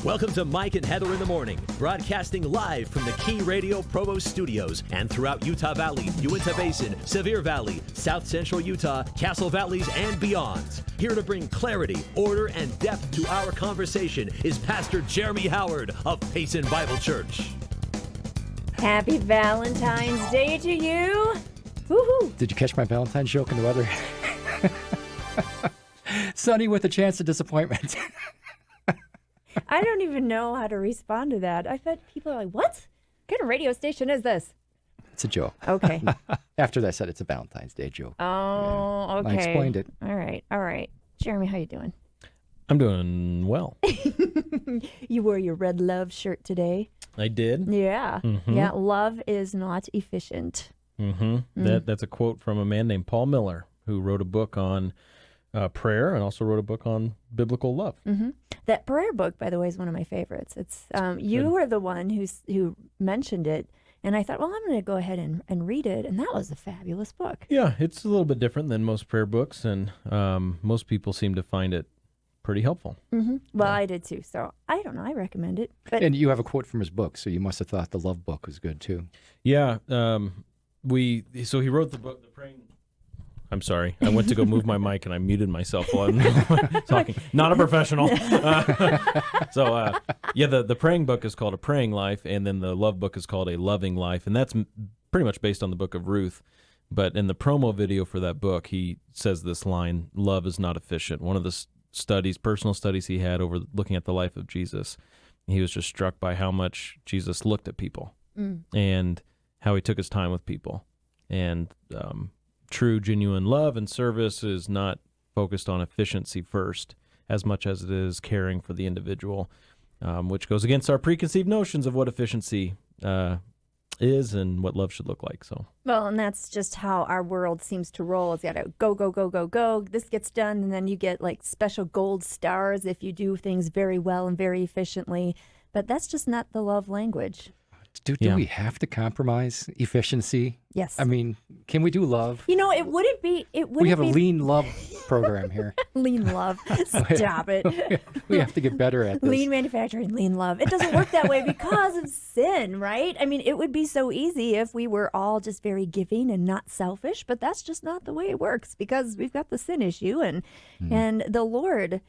Welcome to Mike and Heather in the Morning, broadcasting live from the Key Radio Provo studios and throughout Utah Valley, Uinta Basin, Sevier Valley, South Central Utah, Castle Valleys, and beyond. Here to bring clarity, order, and depth to our conversation is Pastor Jeremy Howard of Payson Bible Church. Happy Valentine's Day to you. Woohoo! Did you catch my Valentine's joke in the weather? Sunny with a chance of disappointment. I don't even know how to respond to that. I bet people are like, what? What kind of radio station is this? It's a joke. Okay. After that, I said it's a Valentine's Day joke. Oh, okay. I explained it. All right. Jeremy, how you doing? I'm doing well. You wore your red love shirt today. I did. Yeah. Mm-hmm. Yeah, love is not efficient. Mm-hmm. That's a quote from a man named Paul Miller, who wrote a book on prayer and also wrote a book on biblical love. Mm-hmm. That prayer book, by the way, is one of my favorites. It's you were the one who mentioned it, and I thought, well, I'm going to go ahead and read it, and that was a fabulous book. Yeah, it's a little bit different than most prayer books, and most people seem to find it pretty helpful. Mm-hmm. Well, I did too, so I don't know. I recommend it. But And you have a quote from his book, so you must have thought the love book was good too. Yeah, so he wrote the book, The Praying. I'm sorry. I went to go move my mic and I muted myself while I'm talking. Not a professional. The praying book is called A Praying Life, and then the love book is called A Loving Life, and that's pretty much based on the book of Ruth. But in the promo video for that book, he says this line, love is not efficient. One of the personal studies he had over looking at the life of Jesus, he was just struck by how much Jesus looked at people and how he took his time with people. And true, genuine love and service is not focused on efficiency first as much as it is caring for the individual, which goes against our preconceived notions of what efficiency is and what love should look like. So, well, and that's just how our world seems to roll. It's got to go, go, go, go, go. This gets done, and then you get like special gold stars if you do things very well and very efficiently. But that's just not the love language. Do we have to compromise efficiency? Yes. I mean, can we do love? You know, it wouldn't be. We have a lean love program here. Lean love. Stop it. We have to get better at this. Lean manufacturing, lean love. It doesn't work that way because of sin, right? I mean, it would be so easy if we were all just very giving and not selfish, but that's just not the way it works because we've got the sin issue and the Lord,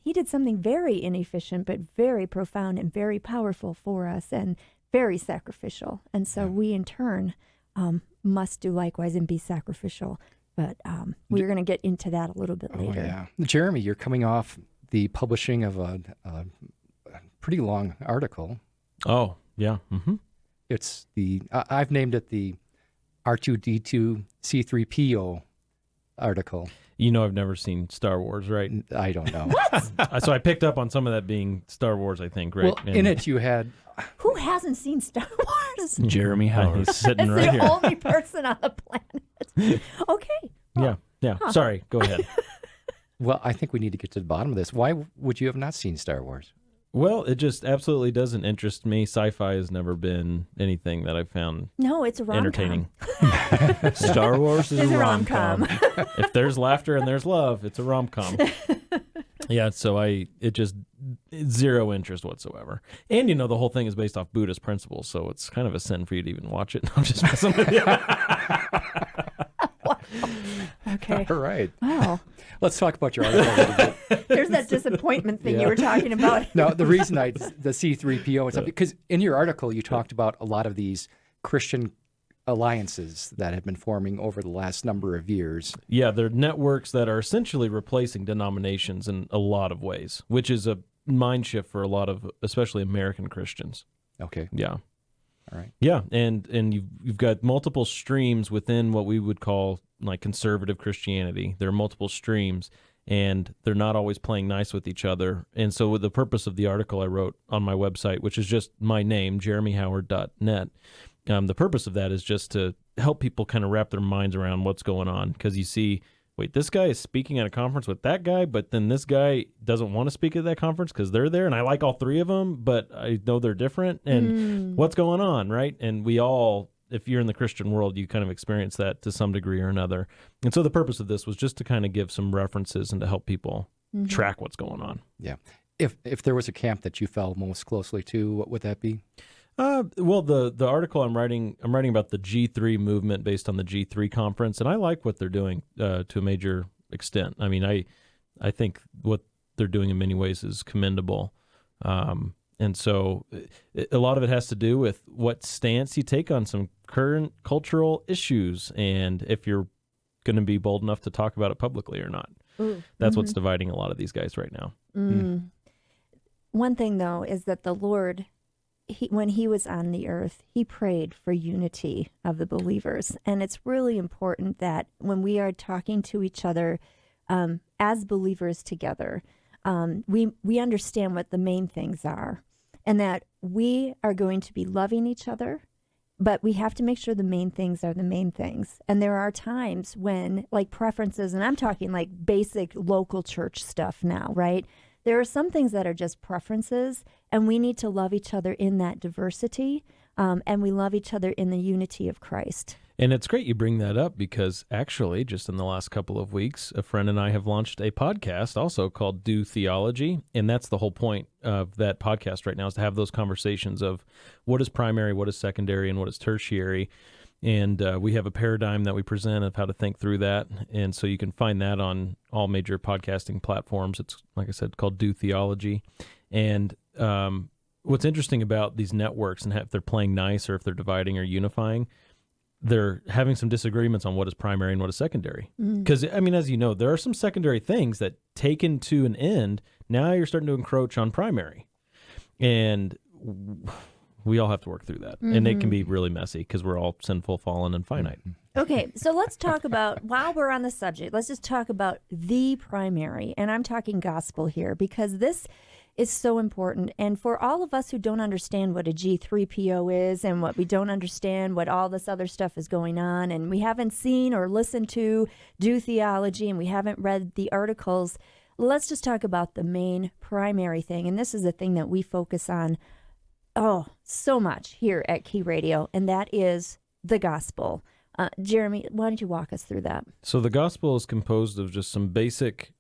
he did something very inefficient, but very profound and very powerful for us and very sacrificial. And so we in turn must do likewise and be sacrificial. But we're going to get into that a little bit later. Oh, yeah. Jeremy, you're coming off the publishing of a pretty long article. oh, yeah. Mm-hmm. It's I've named it the R2D2 C3PO article. You know I've never seen Star Wars, right? I don't know. So I picked up on some of that being Star Wars, I think, right? Well, in it you had... Who hasn't seen Star Wars? Jeremy Howard sitting That's right the here. only person on the planet. Okay. Yeah. Sorry, go ahead. Well, I think we need to get to the bottom of this. Why would you have not seen Star Wars? Well, it just absolutely doesn't interest me. Sci-fi has never been anything that I've found No, it's a rom-com. entertaining. Star Wars is It's a a rom-com. rom-com. If there's laughter and there's love, it's a rom-com. Yeah, so it's zero interest whatsoever. And the whole thing is based off Buddhist principles, so it's kind of a sin for you to even watch it. I'm just messing with you. Okay. All right. Wow. Let's talk about your article a little bit. There's that disappointment thing you were talking about. No, the reason the C3PO and stuff, because in your article you talked about a lot of these Christian alliances that have been forming over the last number of years. Yeah, they're networks that are essentially replacing denominations in a lot of ways, which is a mind shift for a lot of, especially American Christians. Okay. Yeah. All right. Yeah, and you've got multiple streams within what we would call like conservative Christianity. There are multiple streams, and they're not always playing nice with each other. And so the purpose of the article I wrote on my website, which is just my name, jeremyhoward.net, the purpose of that is just to help people kind of wrap their minds around what's going on. Because you see, wait, this guy is speaking at a conference with that guy, but then this guy doesn't want to speak at that conference because they're there, and I like all three of them, but I know they're different. And what's going on, right? And we all, if you're in the Christian world, you kind of experience that to some degree or another. And so the purpose of this was just to kind of give some references and to help people track what's going on. Yeah. If there was a camp that you fell most closely to, what would that be? Well, the article I'm writing about the G3 movement based on the G3 conference, and I like what they're doing to a major extent. I mean, I think what they're doing in many ways is commendable. And so a lot of it has to do with what stance you take on some current cultural issues and if you're going to be bold enough to talk about it publicly or not. That's what's dividing a lot of these guys right now. One thing, though, is that the Lord, when he was on the earth, he prayed for unity of the believers. And it's really important that when we are talking to each other as believers together, we understand what the main things are and that we are going to be loving each other, but we have to make sure the main things are the main things. And there are times when, like preferences, and I'm talking like basic local church stuff now, right? There are some things that are just preferences, and we need to love each other in that diversity, and we love each other in the unity of Christ. And it's great you bring that up because actually, just in the last couple of weeks, a friend and I have launched a podcast also called Do Theology. And that's the whole point of that podcast right now is to have those conversations of what is primary, what is secondary, and what is tertiary. And we have a paradigm that we present of how to think through that. And so you can find that on all major podcasting platforms. It's, like I said, called Do Theology. And what's interesting about these networks and if they're playing nice or if they're dividing or unifying, they're having some disagreements on what is primary and what is secondary. Because, I mean, as you know, there are some secondary things that taken to an end, now you're starting to encroach on primary. And we all have to work through that. And it can be really messy because we're all sinful, fallen, and finite. Okay, so let's talk about, while we're on the subject, let's just talk about the primary. And I'm talking gospel here because this is so important. And for all of us who don't understand what a G3PO is and what we don't understand what all this other stuff is going on, and we haven't seen or listened to Do Theology, and we haven't read the articles, let's just talk about the main primary thing. And this is the thing that we focus on so much here at Key Radio, and that is the gospel. Jeremy, why don't you walk us through that? So the gospel is composed of just some basic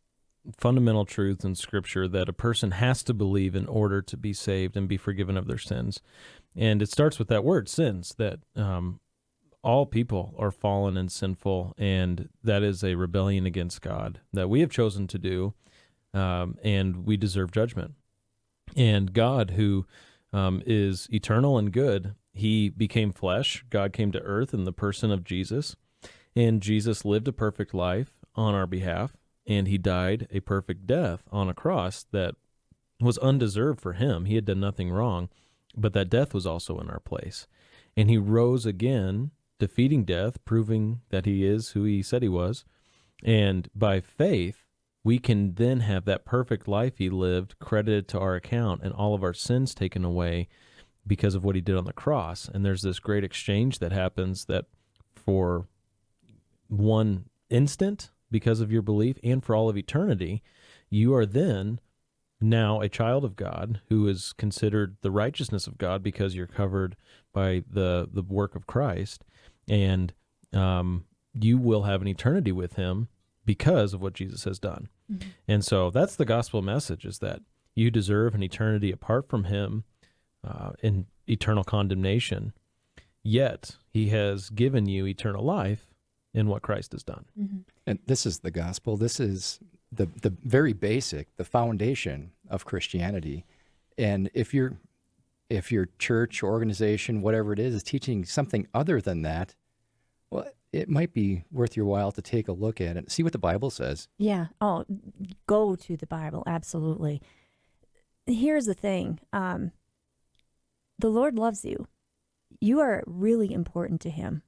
fundamental truths in Scripture that a person has to believe in order to be saved and be forgiven of their sins. And it starts with that word, sins, that all people are fallen and sinful, and that is a rebellion against God that we have chosen to do, and we deserve judgment. And God, who is eternal and good, he became flesh. God came to earth in the person of Jesus, and Jesus lived a perfect life on our behalf, and he died a perfect death on a cross that was undeserved for him. He had done nothing wrong, but that death was also in our place. And he rose again, defeating death, proving that he is who he said he was. And by faith, we can then have that perfect life he lived credited to our account and all of our sins taken away because of what he did on the cross. And there's this great exchange that happens that for one instant, because of your belief, and for all of eternity, you are then now a child of God who is considered the righteousness of God because you're covered by the work of Christ. And you will have an eternity with him because of what Jesus has done. Mm-hmm. And so that's the gospel message, is that you deserve an eternity apart from him in eternal condemnation, yet he has given you eternal life in what Christ has done. Mm-hmm. And this is the gospel. This is the very basic, the foundation of Christianity. And if your church, organization, whatever it is teaching something other than that, well, it might be worth your while to take a look at it, see what the Bible says. Yeah. Oh, go to the Bible. Absolutely. Here's the thing. The Lord loves you. You are really important to him.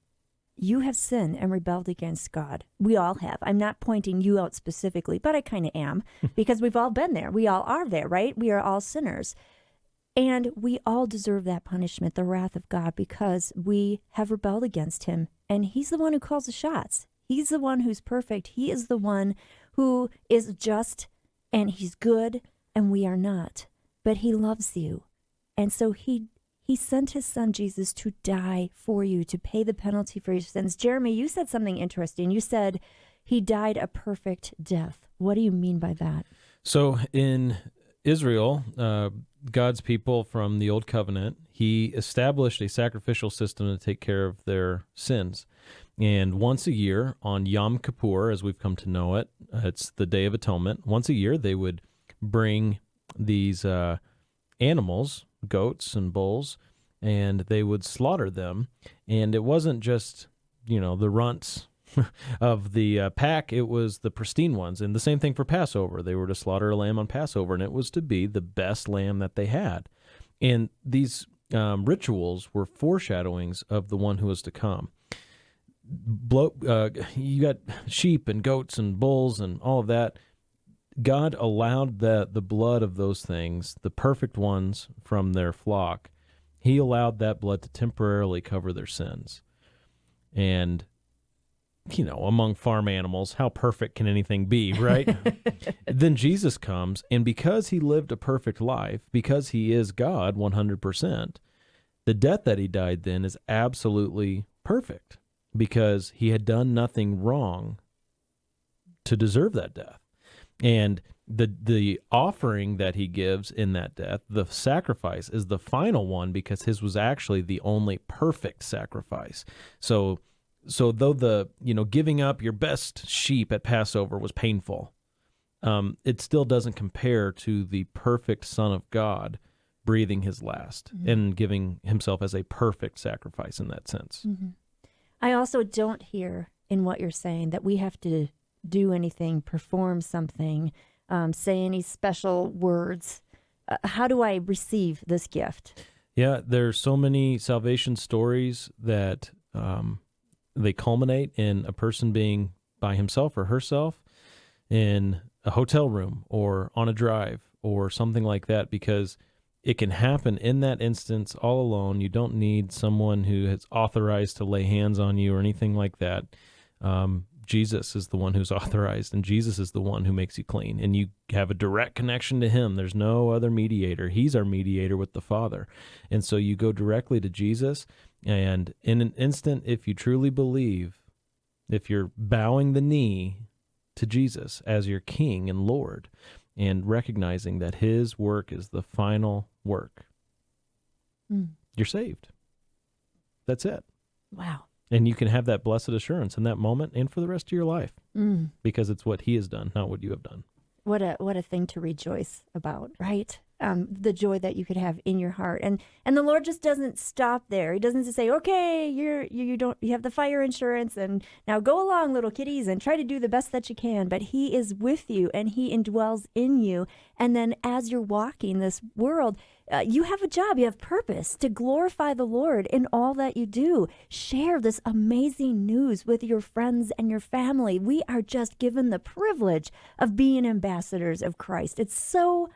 You have sinned and rebelled against God. We all have. I'm not pointing you out specifically, but I kind of am, because we've all been there. We all are there, right? We are all sinners. And we all deserve that punishment, the wrath of God, because we have rebelled against him. And he's the one who calls the shots. He's the one who's perfect. He is the one who is just, and he's good, and we are not. But he loves you. And so he sent his son Jesus to die for you, to pay the penalty for your sins. Jeremy, you said something interesting. You said he died a perfect death. What do you mean by that? So in Israel, God's people from the Old Covenant, he established a sacrificial system to take care of their sins. And once a year on Yom Kippur, as we've come to know it, it's the Day of Atonement. Once a year, they would bring these animals, goats and bulls, and they would slaughter them. And it wasn't just, the runts of the pack, it was the pristine ones. And the same thing for Passover. They were to slaughter a lamb on Passover, and it was to be the best lamb that they had. And these rituals were foreshadowings of the one who was to come. You got sheep and goats and bulls and all of that. God allowed the blood of those things, the perfect ones from their flock, he allowed that blood to temporarily cover their sins. And, among farm animals, how perfect can anything be, right? Then Jesus comes, and because he lived a perfect life, because he is God 100%, the death that he died then is absolutely perfect, because he had done nothing wrong to deserve that death. And the offering that he gives in that death, the sacrifice, is the final one, because his was actually the only perfect sacrifice. So though giving up your best sheep at Passover was painful, it still doesn't compare to the perfect Son of God breathing his last and giving himself as a perfect sacrifice in that sense. Mm-hmm. I also don't hear in what you're saying that we have to do anything, perform something, say any special words. How do I receive this gift? Yeah, there's so many salvation stories that they culminate in a person being by himself or herself in a hotel room or on a drive or something like that, because it can happen in that instance all alone. You don't need someone who is authorized to lay hands on you or anything like that. Jesus is the one who's authorized, and Jesus is the one who makes you clean, and you have a direct connection to him. There's no other mediator. He's our mediator with the Father. And so you go directly to Jesus, and in an instant, if you truly believe, if you're bowing the knee to Jesus as your King and Lord, and recognizing that his work is the final work, you're saved. That's it. Wow. And you can have that blessed assurance in that moment and for the rest of your life, because it's what he has done, not what you have done. What a thing to rejoice about, right? The joy that you could have in your heart, and the Lord just doesn't stop there. He doesn't just say, "Okay, you have the fire insurance, and now go along, little kitties, and try to do the best that you can." But he is with you, and he indwells in you. And then as you're walking this world, you have a job, you have purpose to glorify the Lord in all that you do. Share this amazing news with your friends and your family. We are just given the privilege of being ambassadors of Christ. It's so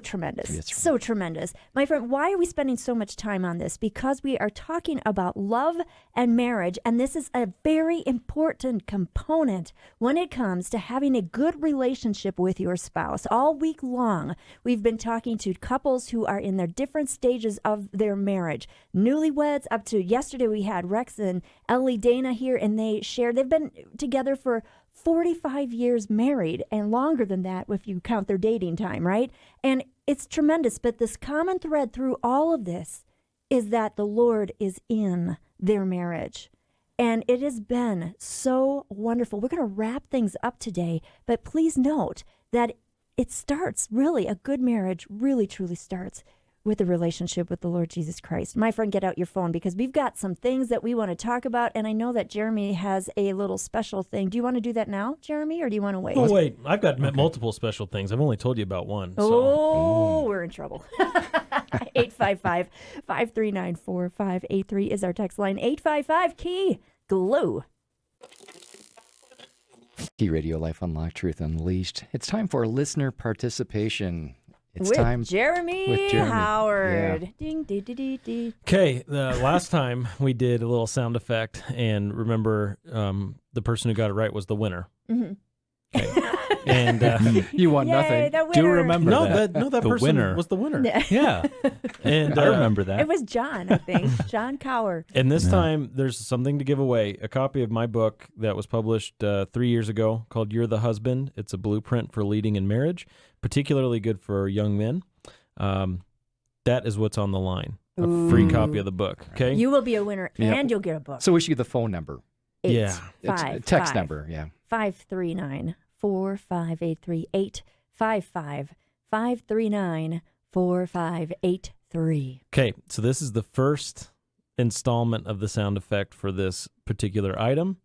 tremendous. It's so tremendous. My friend, why are we spending so much time on this? Because we are talking about love and marriage, and this is a very important component when it comes to having a good relationship with your spouse. All week long, we've been talking to couples who are in their different stages of their marriage. Newlyweds, up to yesterday we had Rex and Ellie Dana here, and they've been together for 45 years married, and longer than that if you count their dating time, right? And it's tremendous. But this common thread through all of this is that the Lord is in their marriage. And it has been so wonderful. We're going to wrap things up today, but please note that it starts, really, a good marriage really truly starts with a relationship with the Lord Jesus Christ. My friend, get out your phone, because we've got some things that we want to talk about, and I know that Jeremy has a little special thing. Do you want to do that now, Jeremy, or do you want to wait? Oh, wait. I've got multiple special things. I've only told you about one. So. We're in trouble. 855-539-4583 is our text line. 855-KEY-GLUE. Key Radio, Life Unlocked, Truth Unleashed. It's time for listener participation. It's with time Jeremy Howard. Yeah. Ding, dee, dee, dee, dee. Okay, the last time we did a little sound effect, and remember, the person who got it right was the winner. Mm-hmm. Okay. And You won Yay, nothing. the winner. Do remember that the person winner was the winner. Yeah, And I remember that. It was John, I think. John Cower. And this time, there's something to give away. A copy of my book that was published 3 years ago called You're the Husband. It's a blueprint for leading in marriage, particularly good for young men. That is what's on the line. A free copy of the book. Okay? You will be a winner, Yeah. and you'll get a book. So we should get the phone number. Yeah. It's a text number, yeah. 539-4583. 855-539-4583. Okay, so this is the first installment of the sound effect for this particular item.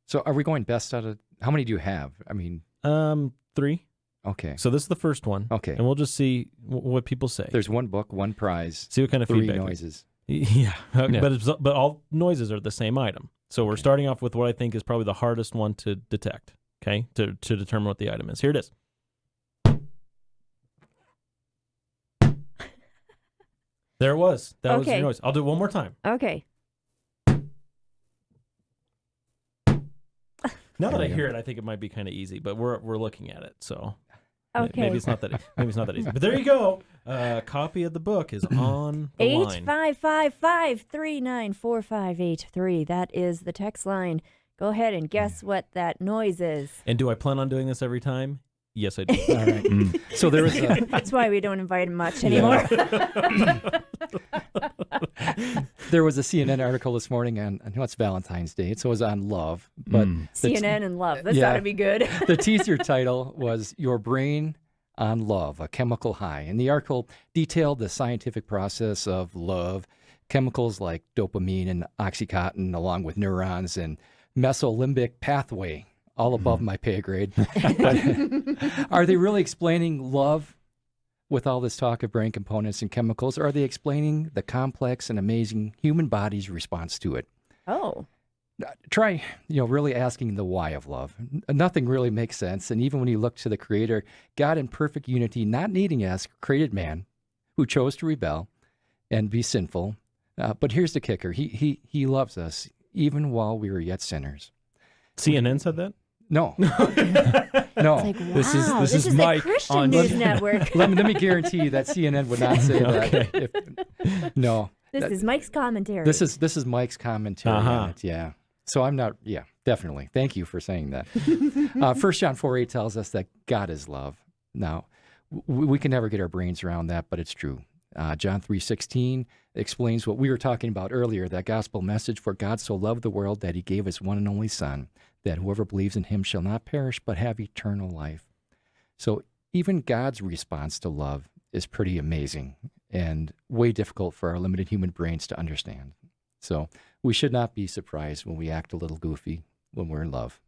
So are we going best out of, how many do you have? I mean, 3. okay. So this is the first one. Okay. And we'll just see what people say. There's one book, one prize, See what kind of 3 feedback. noises. Yeah, Yeah. but all noises are the same item. So we're starting off with what I think is probably the hardest one to detect. Okay, to determine what the item is. Here it is. There it was. That was your Okay. noise. I'll do it one more time. Okay. Now that There I we go. hear it, I think it might be kind of easy, but we're looking at it, so Okay. maybe it's not that easy. But there you go. A copy of the book is on the line. 855-539-4583. That is the text line. Go ahead and guess what that noise is. And do I plan on doing this every time? Yes, I do. All right. So there was a, That's why we don't invite him much anymore. there was a CNN article this morning on, I know it's Valentine's Day, so it was on love, but CNN and love. This Yeah. ought to be good. the teaser title was Your Brain on Love, a Chemical High. And the article detailed the scientific process of love, chemicals like dopamine and oxytocin, along with neurons and mesolimbic pathway, all above my pay grade. But are they really explaining love with all this talk of brain components and chemicals? Or are they explaining the complex and amazing human body's response to it? Oh. Try, really asking the why of love. Nothing really makes sense. And even when you look to the Creator, God in perfect unity, not needing us, created man who chose to rebel and be sinful. But here's the kicker. He loves us even while we were yet sinners. CNN said that? No. No. It's like, wow, This is the Mike Christian on- News Network. Let me guarantee you that CNN would not say that. No. This is Mike's commentary. This is Mike's commentary Uh-huh. on it, yeah. So I'm not, yeah, definitely. Thank you for saying that. 1 John 4:8 tells us that God is love. Now, we can never get our brains around that, but it's true. John 3:16 explains what we were talking about earlier, that gospel message, for God so loved the world that he gave his one and only Son, that whoever believes in him shall not perish but have eternal life. So even God's response to love is pretty amazing and way difficult for our limited human brains to understand. So we should not be surprised when we act a little goofy when we're in love.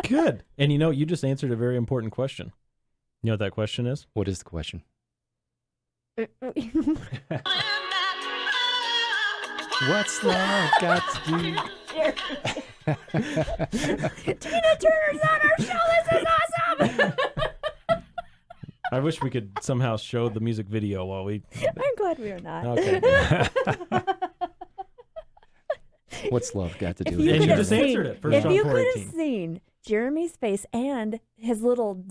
Good. And you just answered a very important question. You know what that question is? What is the question? What's love got to do? Tina Turner's on our show. This is awesome. I wish we could somehow show the music video while we. I'm glad we are not. Okay. What's love got to do If with you each could you have just other? answered seen, it. 1 if John you could 4:18. have seen Jeremy's face and his little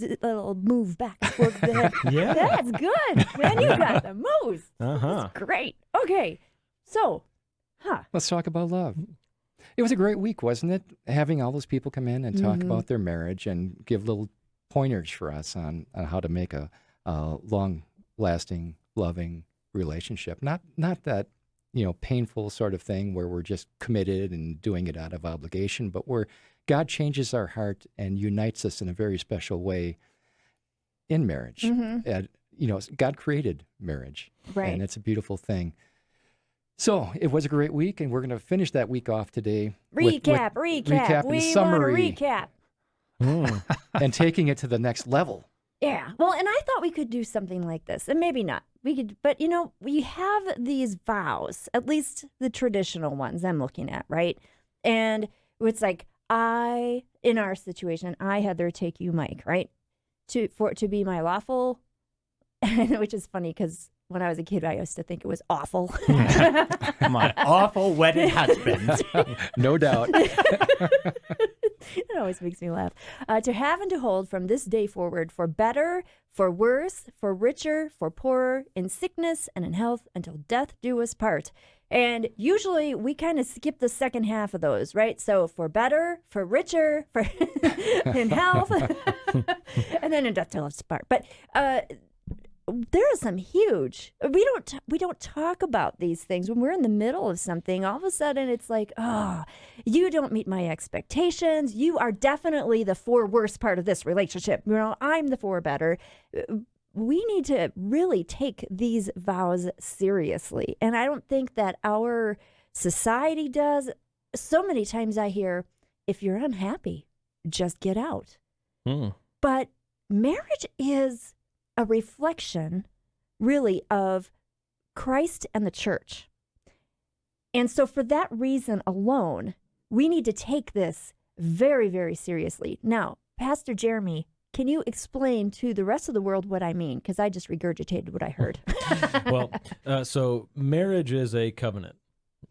move back and forth, the head, Yeah. that's good. Man, you got the moves. Uh-huh. Great. Okay. So, Let's talk about love. It was a great week, wasn't it? Having all those people come in and talk about their marriage and give little pointers for us on how to make a long-lasting, loving relationship. Not that, painful sort of thing where we're just committed and doing it out of obligation, but where God changes our heart and unites us in a very special way in marriage. And, God created marriage. Right. And it's a beautiful thing. So it was a great week, and we're going to finish that week off today. recap. recap and We want to summary. recap. And taking it to the next level. Yeah. Well, and I thought we could do something like this, and maybe not. We could, but we have these vows, at least the traditional ones I'm looking at, right? And it's like in our situation, I, Heather, take you, Mike, right? To be my lawful, which is funny because when I was a kid, I used to think it was awful. My awful wedded husband. No doubt. It always makes me laugh. To have and to hold from this day forward, for better, for worse, for richer, for poorer, in sickness and in health, until death do us part. And usually we kind of skip the second half of those, right? So for better, for richer, for in health, and then in death till us part. But there is some huge. We don't talk about these things when we're in the middle of something. All of a sudden, it's like, oh, you don't meet my expectations. You are definitely the for worse part of this relationship. You know, I'm the for better. We need to really take these vows seriously, and I don't think that our society does. So many times I hear, if you're unhappy, just get out. But marriage is a reflection, really, of Christ and the church. And so for that reason alone, we need to take this very, very seriously. Now, Pastor Jeremy, can you explain to the rest of the world what I mean? Because I just regurgitated what I heard. Well, so marriage is a covenant.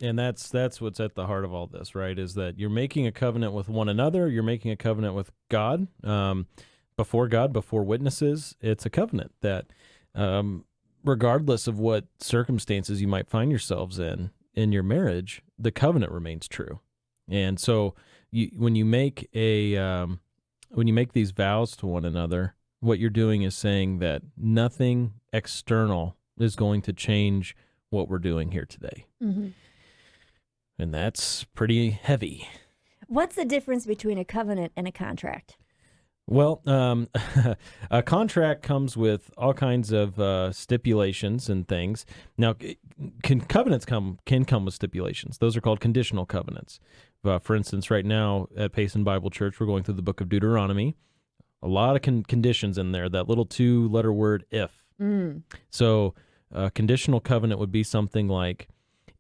And that's what's at the heart of all this, right? Is that you're making a covenant with one another. You're making a covenant with God. Before God, before witnesses, it's a covenant that regardless of what circumstances you might find yourselves in your marriage, the covenant remains true. And so when you make these vows to one another, what you're doing is saying that nothing external is going to change what we're doing here today. Mm-hmm. And that's pretty heavy. What's the difference between a covenant and a contract? Well, a contract comes with all kinds of stipulations and things. Now, covenants can come with stipulations. Those are called conditional covenants. For instance, right now at Payson Bible Church, we're going through the book of Deuteronomy. A lot of conditions in there, that little 2-letter word, if. So a conditional covenant would be something like,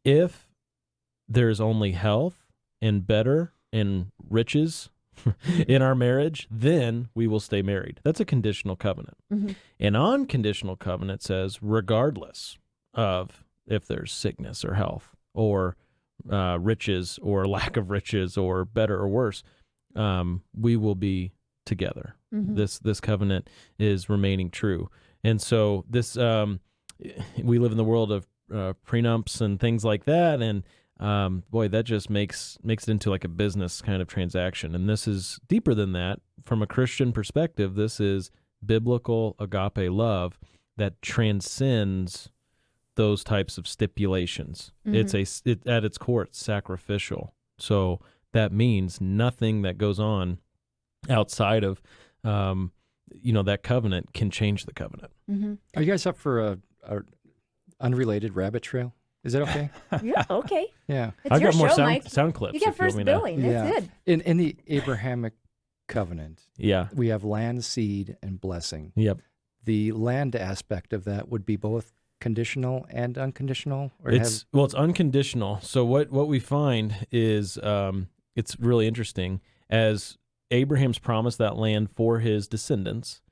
if there's only health and better and riches in our marriage, then we will stay married. That's a conditional covenant. Mm-hmm. An unconditional covenant says, regardless of if there's sickness or health or riches or lack of riches or better or worse, we will be together. Mm-hmm. This covenant is remaining true. And so this we live in the world of prenups and things like that, and boy, that just makes it into like a business kind of transaction. And this is deeper than that. From a Christian perspective, this is biblical agape love that transcends those types of stipulations. Mm-hmm. At its core, it's sacrificial. So that means nothing that goes on outside of that covenant can change the covenant. Mm-hmm. Are you guys up for a unrelated rabbit trail? Is that okay? Yeah, okay. Yeah. I've got more sound clips. You got first billing. That's good. In the Abrahamic covenant, we have land, seed, and blessing. Yep. The land aspect of that would be both conditional and unconditional? It's unconditional. So what we find is it's really interesting. As Abraham's promised that land for his descendants,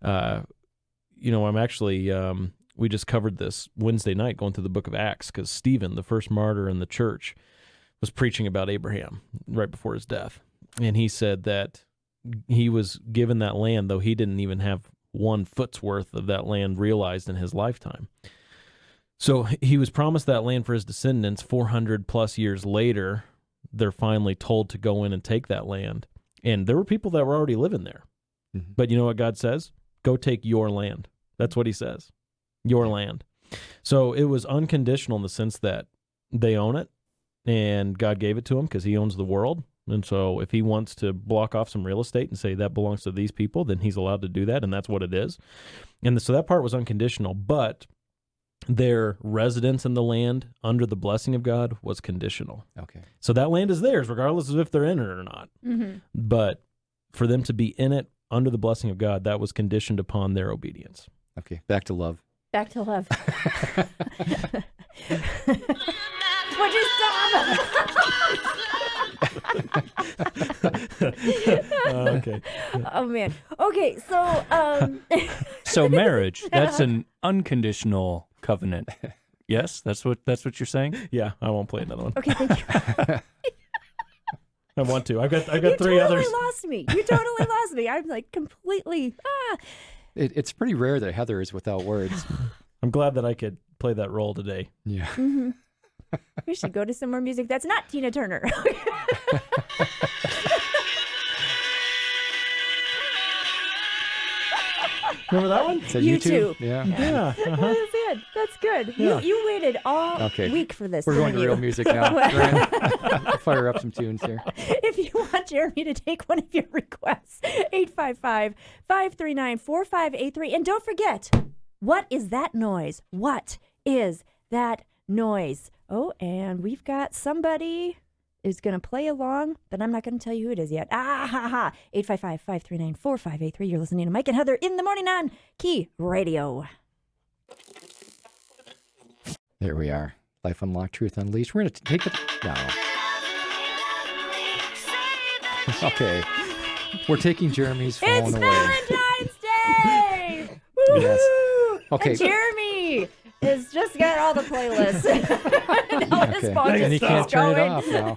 I'm actually... we just covered this Wednesday night going through the book of Acts because Stephen, the first martyr in the church, was preaching about Abraham right before his death. And he said that he was given that land, though he didn't even have 1 foot's worth of that land realized in his lifetime. So he was promised that land for his descendants. 400 plus years later, they're finally told to go in and take that land. And there were people that were already living there. Mm-hmm. But you know what God says? Go take your land. That's what he says. Your land. So it was unconditional in the sense that they own it and God gave it to them because he owns the world. And so if he wants to block off some real estate and say that belongs to these people, then he's allowed to do that, and that's what it is. And so that part was unconditional, but their residence in the land under the blessing of God was conditional. Okay. So that land is theirs regardless of if they're in it or not. Mm-hmm. But for them to be in it under the blessing of God, that was conditioned upon their obedience. Okay, back to love. Back to love. Would you stop? Okay. Oh man. Okay, so so marriage, that's an unconditional covenant. Yes, that's what you're saying? Yeah, I won't play another one. Okay, thank you. I want to. I've got You three others. lost me. You totally lost me. I'm like completely. It's pretty rare that Heather is without words. I'm glad that I could play that role today. Yeah. We should go to some more music that's not Tina Turner. Remember that one? Is that YouTube. Yeah. Yeah. Uh-huh. That's good. That's good. Yeah. You waited all Okay. week for this. We're going to didn't real you? music now. Ryan, fire up some tunes here. If you want Jeremy to take one of your requests, 855-539-4583. And don't forget, what is that noise? What is that noise? Oh, and we've got somebody who's going to play along, but I'm not going to tell you who it is yet. 855-539-4583. You're listening to Mike and Heather in the morning on Key Radio. There we are. Life Unlocked, Truth Unleashed. We're going to take it now. Okay. We're taking Jeremy's phone It's away. Valentine's Day! Woo-hoo! Yes. Okay. And Jeremy has just got all the playlists. Now his Okay. phone And he just can't keeps turn going. it off now.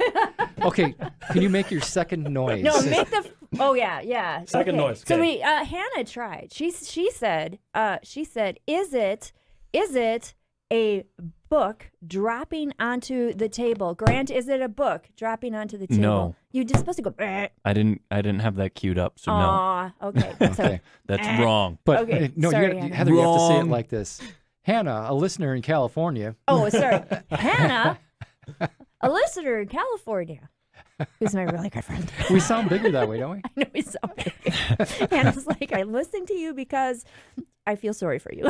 Okay. Can you make your second noise? No, make the. Oh yeah. Second okay. noise, So okay. we Hannah tried. She said, is it a book dropping onto the table? Grant, is it a book dropping onto the table? No. You're just supposed to go. I didn't have that queued up, so no. Aw, okay. So Okay. That's wrong. But Okay, no, sorry, you gotta, Hannah. Heather, you have to say it Wrong. like this. Hannah, a listener in California. oh, sorry, Hannah, a listener in California, who's my really good friend. We sound bigger that way, don't we? I know he's so big. Hannah's like, I listen to you because I feel sorry for you.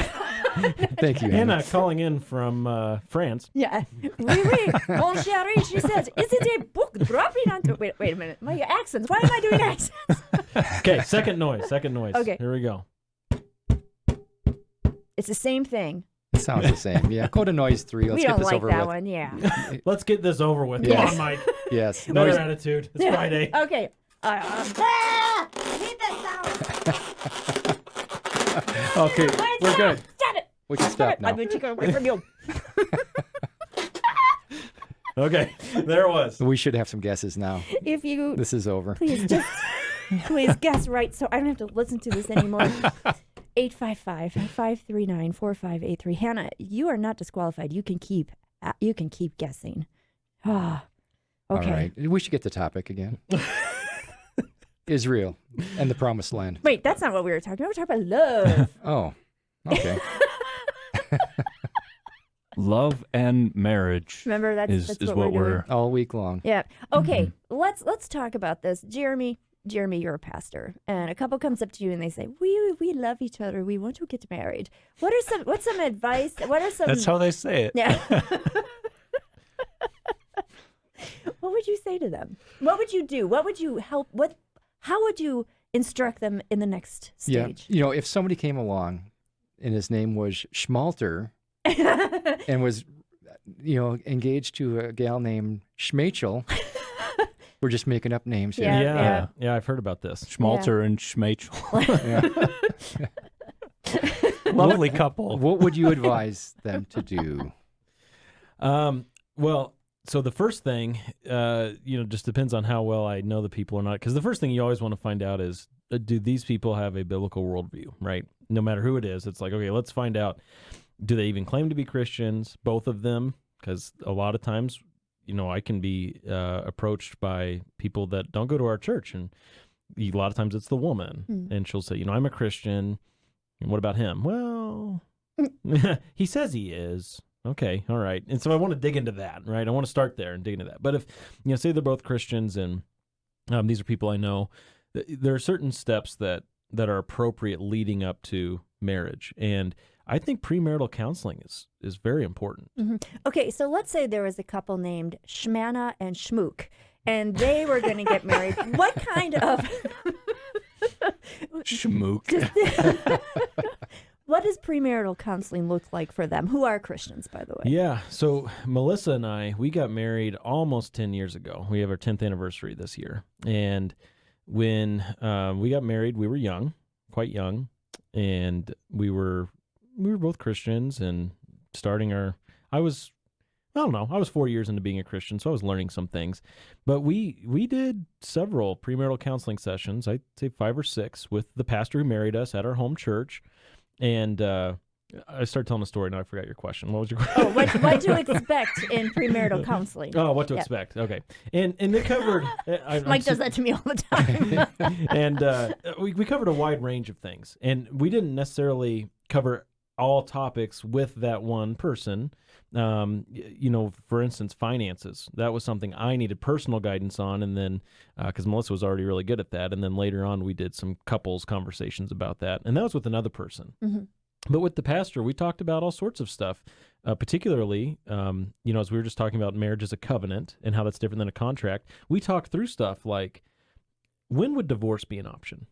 Thank you, Hannah. Hannah calling in from France. Yeah. Oui, oui. Mon chéri, she says, is it a book dropping onto... Wait a minute. My accents. Why am I doing accents? Okay, second noise. Okay. Here we go. It's the same thing. It sounds the same. Yeah. Go to noise 3. Let's we get don't this like over that with. one. Yeah. Let's get this over with. Yes. Come on, Mike. Yes. Better Noise. attitude. It's Friday. Okay. Keep that sound. Okay. We're good. Stop it. We can stop now. I'm going to take it away from you. Okay, there it was. We should have some guesses now. If you This is over. please guess right so I don't have to listen to this anymore. 855-539-4583. Hannah, you are not disqualified. You can keep guessing. Ah. Okay. All right. We should get the topic again. Israel and the Promised Land. Wait, that's not what we were talking about. We're talking about love. Oh. Okay. Love and marriage Remember that's is what what we're we're doing. All week long. Yeah. Okay. Let's talk about this. Jeremy, you're a pastor, and a couple comes up to you and they say, "We love each other. We want to get married." What's some advice? What are some? That's how they say it. Yeah. What would you say to them? What would you do? What would you help? How would you instruct them in the next stage? Yeah. You know, if somebody came along and his name was Schmalter and was, engaged to a gal named Schmachel, we're just making up names here. Yeah. Yeah, I've heard about this. Schmalter and Schmachel. Yeah. Lovely couple. What would you advise them to do? Well, so the first thing, just depends on how well I know the people or not. Because the first thing you always want to find out is, do these people have a biblical worldview, right? No matter who it is, it's like, okay, let's find out. Do they even claim to be Christians, both of them? Because a lot of times, I can be approached by people that don't go to our church. And a lot of times it's the woman. And she'll say, I'm a Christian. And what about him? Well, he says he is. Okay, all right. And so I want to dig into that, right? I want to start there and dig into that. But if, say they're both Christians and these are people I know, there are certain steps that are appropriate leading up to marriage. And I think premarital counseling is very important. Mm-hmm. Okay, so let's say there was a couple named Shmana and Schmook, and they were going to get married. What kind of... Schmook. What does premarital counseling look like for them? Who are Christians, by the way? Yeah. So Melissa and we got married almost 10 years ago. We have our 10th anniversary this year. And when we got married, we were young, quite young. And we were both Christians and starting I was don't know. I was 4 years into being a Christian, so I was learning some things. But we did several premarital counseling sessions, I'd say 5 or 6, with the pastor who married us at our home church. And I started telling a story. Now I forgot your question. What was your question? Oh, what to expect in premarital counseling? Oh, what to Yeah. expect. Okay. And they covered... Mike does that to me all the time. And we covered a wide range of things. And we didn't necessarily cover all topics with that one person. For instance, finances. That was something I needed personal guidance on. And then, because Melissa was already really good at that. And then later on, we did some couples conversations about that. And that was with another person. Mm-hmm. But with the pastor, we talked about all sorts of stuff, particularly, as we were just talking about marriage as a covenant and how that's different than a contract. We talked through stuff like, when would divorce be an option?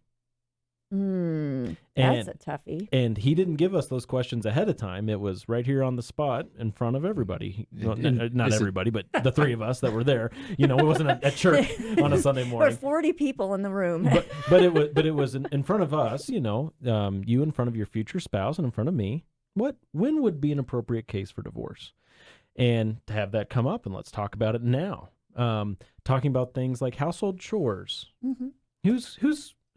That's a toughie. And he didn't give us those questions ahead of time. It was right here on the spot in front of everybody. Well, not everybody, but the three of us that were there. It wasn't at church on a Sunday There were morning. 40 people in the room. But it was in front of us. You in front of your future spouse and in front of me. When would be an appropriate case for divorce? And to have that come up, and let's talk about it now. Talking about things like household chores. Mm-hmm.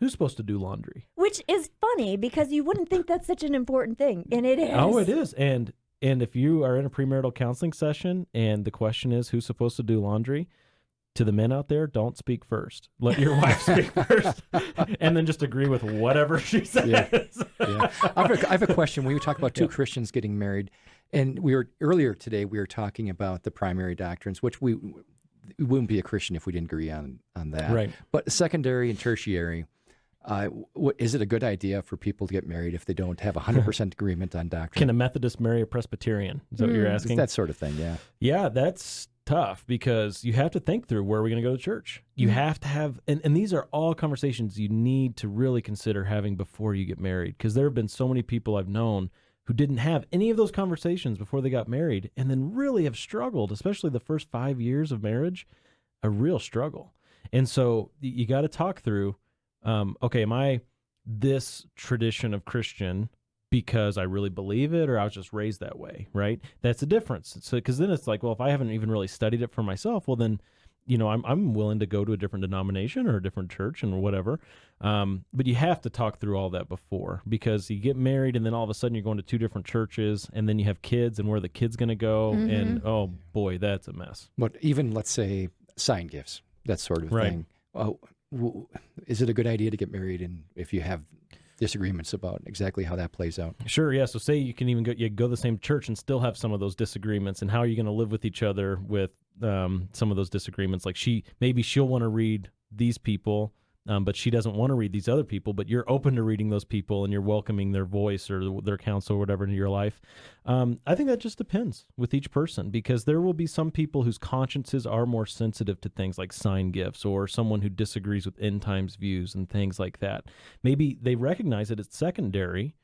Who's supposed to do laundry? Which is funny because you wouldn't think that's such an important thing, and it is. Oh, it is. And if you are in a premarital counseling session and the question is who's supposed to do laundry, to the men out there, don't speak first. Let your wife speak first, and then just agree with whatever she says. Yeah. I have a question. We were talking about two Christians getting married, and earlier today we were talking about the primary doctrines, which we wouldn't be a Christian if we didn't agree on that. Right. But secondary and tertiary. Is it a good idea for people to get married if they don't have 100% agreement on doctrine? Can a Methodist marry a Presbyterian? Is that what you're asking? That sort of thing, yeah. Yeah, that's tough because you have to think through where are we going to go to church. You have to have, and these are all conversations you need to really consider having before you get married, because there have been so many people I've known who didn't have any of those conversations before they got married and then really have struggled, especially the first 5 years of marriage, a real struggle. And so you got to talk through, okay, am I this tradition of Christian because I really believe it or I was just raised that way, right? That's the difference. So, because then it's like, well, if I haven't even really studied it for myself, well, then, I'm willing to go to a different denomination or a different church and whatever. But you have to talk through all that before, because you get married and then all of a sudden you're going to two different churches and then you have kids and where the kid's going to go. Mm-hmm. And oh boy, that's a mess. But even, let's say, sign gifts, that sort of Right. thing. Is it a good idea to get married and if you have disagreements about exactly how that plays out? Sure, yeah. So say you can even go to the same church and still have some of those disagreements, and how are you going to live with each other with some of those disagreements? Like maybe she'll want to read these people, but she doesn't want to read these other people, but you're open to reading those people and you're welcoming their voice or their counsel or whatever into your life. I think that just depends with each person, because there will be some people whose consciences are more sensitive to things like sign gifts, or someone who disagrees with end times views and things like that. Maybe they recognize that it's secondary,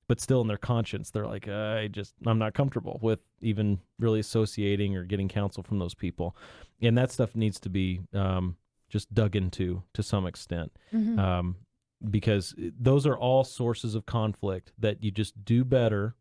but still in their conscience, they're like, I'm not comfortable with even really associating or getting counsel from those people. And that stuff needs to be just dug into to some extent, because those are all sources of conflict that you just do better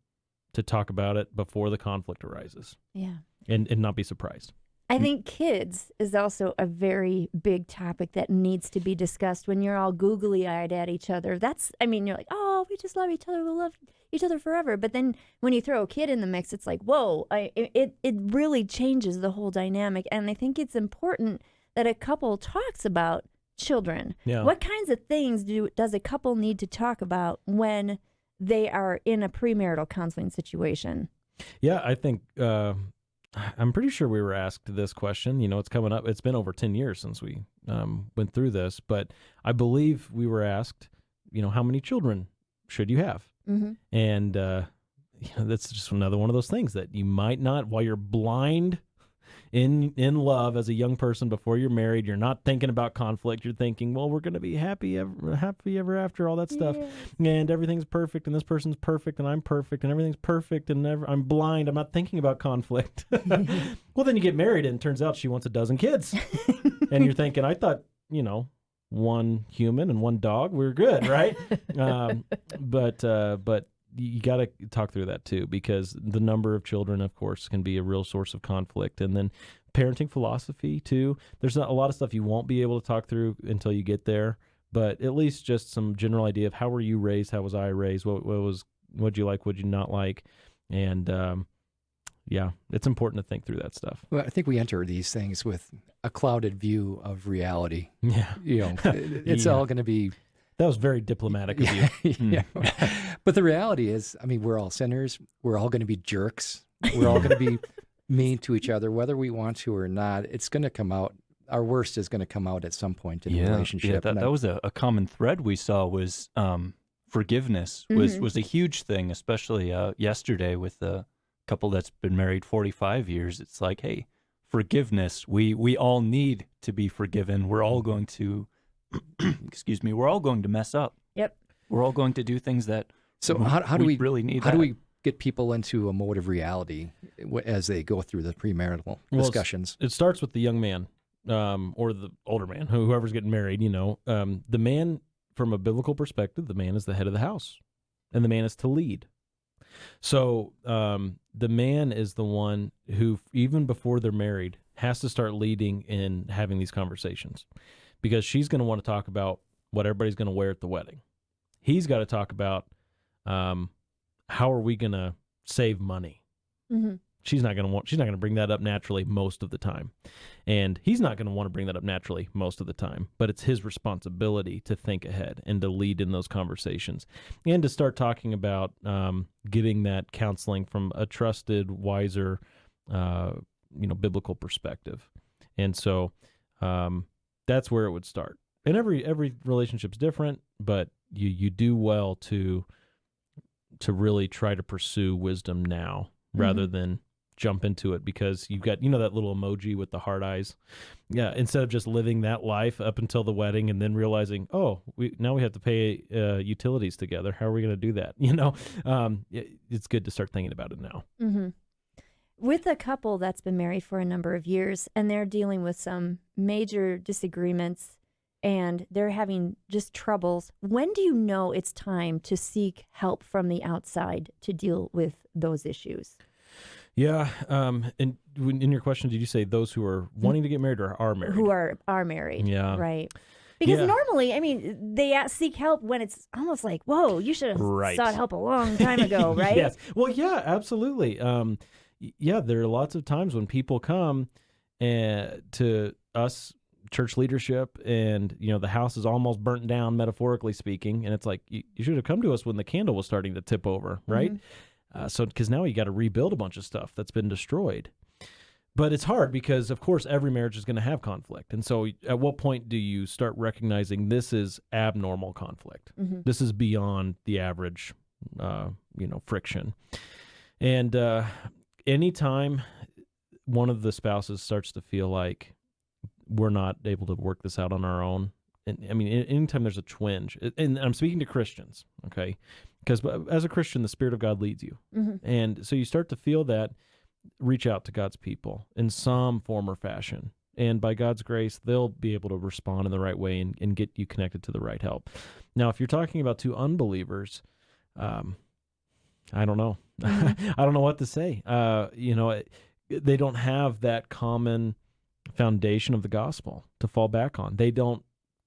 to talk about it before the conflict arises, Yeah. and not be surprised. I think kids is also a very big topic that needs to be discussed when you're all googly-eyed at each other. You're like, oh, we just love each other. We'll love each other forever. But then when you throw a kid in the mix, it's like, whoa, it really changes the whole dynamic. And I think it's important that a couple talks about children. Yeah. What kinds of things does a couple need to talk about when they are in a premarital counseling situation? Yeah, I think I'm pretty sure we were asked this question. It's coming up. It's been over 10 years since we went through this, but I believe we were asked, how many children should you have? Mm-hmm. And that's just another one of those things that you might not, while you're blind in love as a young person before you're married, you're not thinking about conflict. You're thinking, well, we're going to be happy ever after, all that stuff. Yeah. And everything's perfect, and this person's perfect, and I'm perfect, and everything's perfect, and I'm blind. I'm not thinking about conflict. Well, then you get married, and it turns out she wants a dozen kids. And you're thinking, I thought, one human and one dog, we're good, right? But you got to talk through that too, because the number of children, of course, can be a real source of conflict. And then parenting philosophy too. There's not a lot of stuff you won't be able to talk through until you get there, but at least just some general idea of how were you raised? How was I raised? What'd you like? What'd you not like? And, yeah, it's important to think through that stuff. Well, I think we enter these things with a clouded view of reality. Yeah. It's all going to be. That was very diplomatic of you. Yeah. But the reality is, I mean, we're all sinners. We're all going to be jerks. We're all going to be mean to each other, whether we want to or not. It's going to come out. Our worst is going to come out at some point in the relationship. Yeah, that was a common thread we saw was forgiveness was a huge thing, especially yesterday with the couple that's been married 45 years. It's like, hey, forgiveness. We all need to be forgiven. We're all going to, excuse me, we're all going to mess up. Yep. We're all going to do things that. So how do we really need? How do we get people into a mode of reality as they go through the premarital discussions? It starts with the young man, or the older man, whoever's getting married. The man, from a biblical perspective, the man is the head of the house, and the man is to lead. So the man is the one who, even before they're married, has to start leading in having these conversations, because she's going to want to talk about what everybody's going to wear at the wedding. He's got to talk about how are we going to save money. Mm-hmm. She's not going to bring that up naturally most of the time, and he's not going to want to bring that up naturally most of the time. But it's his responsibility to think ahead and to lead in those conversations, and to start talking about getting that counseling from a trusted, wiser, biblical perspective. And so that's where it would start. And every relationship's different, but you do well to really try to pursue wisdom now rather than jump into it, because you've got, that little emoji with the heart eyes. Yeah. Instead of just living that life up until the wedding and then realizing, now we have to pay utilities together. How are we going to do that? It's good to start thinking about it now. Mm-hmm. With a couple that's been married for a number of years and they're dealing with some major disagreements and they're having just troubles, when do you know it's time to seek help from the outside to deal with those issues? Yeah. And in your question, did you say those who are wanting to get married or are married? Who are married. Yeah. Right. Because normally, they seek help when it's almost like, whoa, you should have sought help a long time ago, right? Yes. Well, yeah, absolutely. There are lots of times when people come to us, church leadership, and the house is almost burnt down, metaphorically speaking, and it's like you should have come to us when the candle was starting to tip over, right? Mm-hmm. Because now you got to rebuild a bunch of stuff that's been destroyed. But it's hard because, of course, every marriage is going to have conflict. And so at what point do you start recognizing this is abnormal conflict? Mm-hmm. This is beyond the average, friction. And anytime one of the spouses starts to feel like we're not able to work this out on our own, and anytime there's a twinge, and I'm speaking to Christians, okay? Because as a Christian, the Spirit of God leads you. Mm-hmm. And so you start to feel that, reach out to God's people in some form or fashion. And by God's grace, they'll be able to respond in the right way and get you connected to the right help. Now, if you're talking about two unbelievers, I don't know. Mm-hmm. I don't know what to say. They don't have that common foundation of the gospel to fall back on. They don't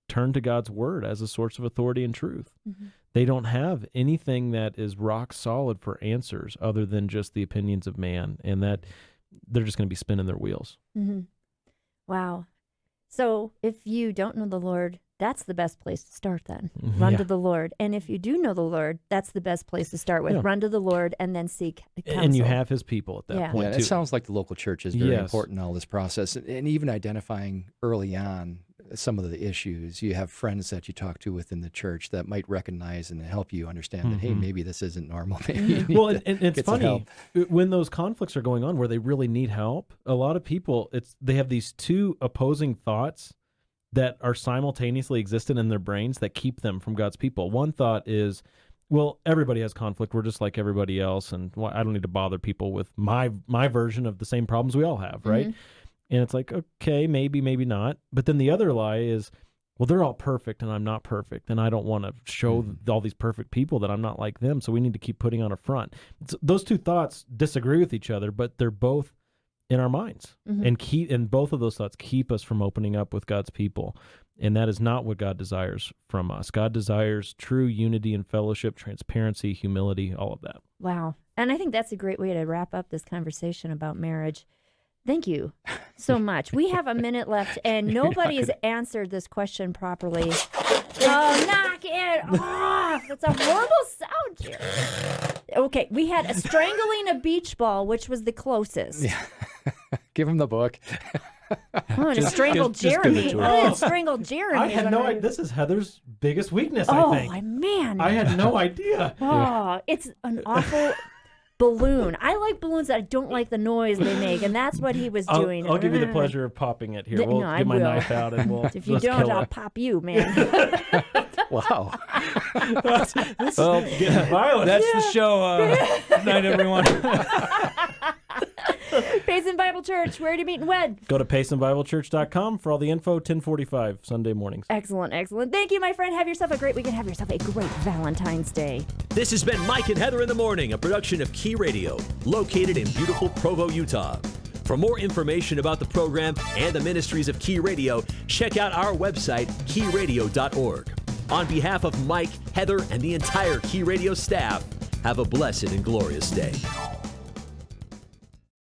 turn to God's word as a source of authority and truth. Mm-hmm. They don't have anything that is rock solid for answers other than just the opinions of man, and that they're just going to be spinning their wheels. Mm-hmm. Wow. So if you don't know the Lord, that's the best place to start then. Run to the Lord. And if you do know the Lord, that's the best place to start with. Yeah. Run to the Lord and then seek counsel. And you have his people at that point, too. It sounds like the local church is very important in all this process. And even identifying early on some of the issues. You have friends that you talk to within the church that might recognize and help you understand that, hey, maybe this isn't normal. Well, and it's funny, when those conflicts are going on where they really need help, a lot of people, they have these two opposing thoughts that are simultaneously existent in their brains that keep them from God's people. One thought is, well, everybody has conflict. We're just like everybody else, and I don't need to bother people with my version of the same problems we all have, right? Mm-hmm. And it's like, okay, maybe not. But then the other lie is, well, they're all perfect and I'm not perfect, and I don't want to show all these perfect people that I'm not like them, so we need to keep putting on a front. Those two thoughts disagree with each other, but they're both in our minds, and both of those thoughts keep us from opening up with God's people, and that is not what God desires from us. God desires true unity and fellowship, transparency, humility, all of that. Wow. And I think that's a great way to wrap up this conversation about marriage. Thank you so much. We have a minute left, and nobody has answered this question properly. Oh, knock it off. It's a horrible sound here. Okay, we had strangling a beach ball, which was the closest. Yeah. Give him the book. Oh, and strangled just give it Jeremy. to her. Oh, strangled Jeremy. I had no idea. This is Heather's biggest weakness, I think. Man. I had no idea. Oh, it's an awful balloon. I like balloons that I don't like the noise they make, and that's what he was doing. I'll give you the pleasure of popping it here. No, We'll I get my will. knife out and we'll If you let's don't, kill I'll it. pop you, man. Wow. Well, Getting violent. that's the show. Good night, everyone. Payson Bible Church, where do you meet and when? Go to PaysonBibleChurch.com for all the info. 10:45 Sunday mornings. Excellent, excellent. Thank you, my friend. Have yourself a great weekend. Have yourself a great Valentine's Day. This has been Mike and Heather in the Morning, a production of Key Radio, located in beautiful Provo, Utah. For more information about the program and the ministries of Key Radio, check out our website, keyradio.org. On behalf of Mike, Heather, and the entire Key Radio staff, have a blessed and glorious day.